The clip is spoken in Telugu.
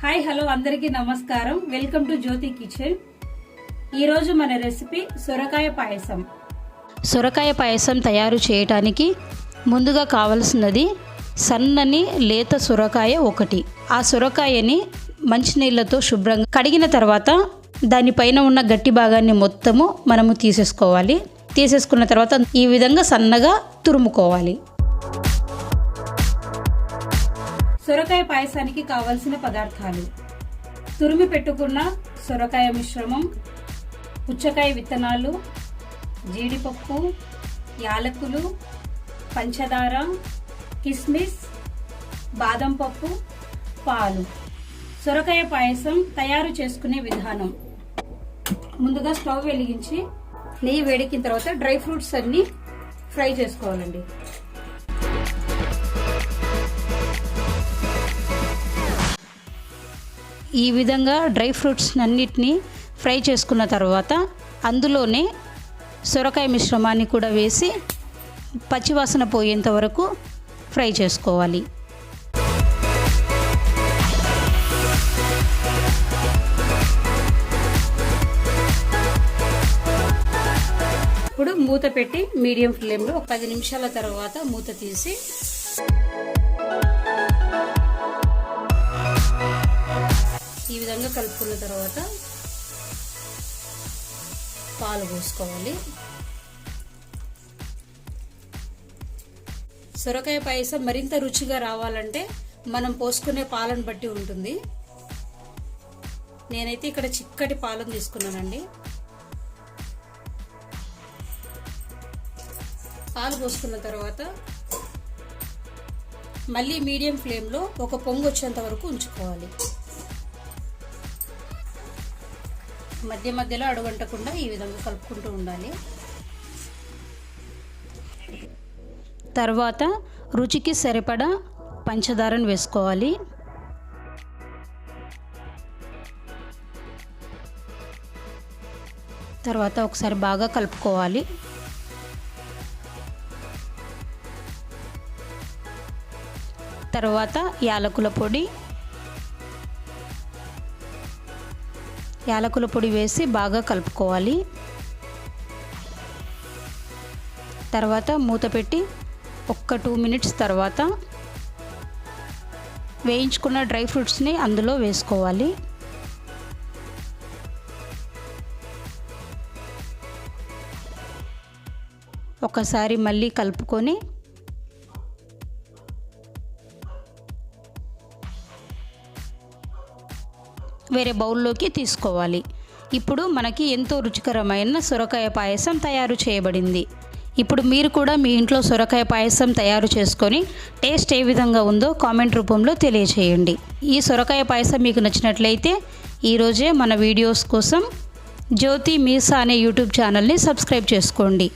హాయ్ హలో అందరికీ నమస్కారం. Welcome to Jyothi kitchen. ఈరోజు మన రెసిపీ సొరకాయ పాయసం. సొరకాయ పాయసం తయారు చేయటానికి ముందుగా కావలసినది సన్నని లేత సొరకాయ ఒకటి. ఆ సొరకాయని మంచినీళ్ళతో శుభ్రంగా కడిగిన తర్వాత దానిపైన ఉన్న గట్టి భాగాన్ని మొత్తము మనము తీసేసుకోవాలి. తీసేసుకున్న తర్వాత ఈ విధంగా సన్నగా తురుముకోవాలి. సొరకాయ పాయసానికి కావలసిన పదార్థాలు: తురిమి పెట్టుకున్న సొరకాయ మిశ్రమం, పుచ్చకాయ విత్తనాలు, జీడిపప్పు, యాలకులు, పంచదార, కిస్మిస్, బాదం పప్పు, పాలు. సొరకాయ పాయసం తయారు చేసుకునే విధానం: ముందుగా స్టవ్ వెలిగించి నెయ్యి వేడెక్కిన తర్వాత డ్రై ఫ్రూట్స్ అన్ని ఫ్రై చేసుకోవాలండి. ఈ విధంగా డ్రై ఫ్రూట్స్ అన్నిటినీ ఫ్రై చేసుకున్న తర్వాత అందులోనే సొరకాయ మిశ్రమాన్ని కూడా వేసి పచ్చివాసన పోయేంత వరకు ఫ్రై చేసుకోవాలి. ఇప్పుడు మూత పెట్టి మీడియం ఫ్లేమ్లో 10 నిమిషాల తర్వాత మూత తీసి ఈ విధంగా కలుపుకున్న తర్వాత పాలు పోసుకోవాలి. సొరకాయ పాయసం మరింత రుచిగా రావాలంటే మనం పోసుకునే పాలను బట్టి ఉంటుంది. నేనైతే ఇక్కడ చిక్కటి పాలను తీసుకున్నానండి. పాలు పోసుకున్న తర్వాత మళ్ళీ మీడియం ఫ్లేమ్లో ఒక పొంగు వచ్చేంత వరకు ఉంచుకోవాలి. మధ్య మధ్యలో అడుగంటకుండా ఈ విధంగా కలుపుకుంటూ ఉండాలి. తర్వాత రుచికి సరిపడా పంచదారను వేసుకోవాలి. తర్వాత ఒకసారి బాగా కలుపుకోవాలి. తర్వాత యాలకుల పొడి వేసి బాగా కలుపుకోవాలి. తర్వాత మూత పెట్టి 2 మినిట్స్ తర్వాత వేయించుకున్న డ్రై ఫ్రూట్స్ని అందులో వేసుకోవాలి. ఒకసారి మళ్ళీ కలుపుకొని వేరే బౌల్లోకి తీసుకోవాలి. ఇప్పుడు మనకి ఎంతో రుచికరమైన సొరకాయ పాయసం తయారు చేయబడింది. ఇప్పుడు మీరు కూడా మీ ఇంట్లో సొరకాయ పాయసం తయారు చేసుకొని టేస్ట్ ఏ విధంగా ఉందో కామెంట్ రూపంలో తెలియచేయండి. ఈ సొరకాయ పాయసం మీకు నచ్చినట్లయితే ఈరోజే మన వీడియోస్ కోసం జ్యోతి మీసా అనే యూట్యూబ్ ఛానల్ని సబ్స్క్రైబ్ చేసుకోండి.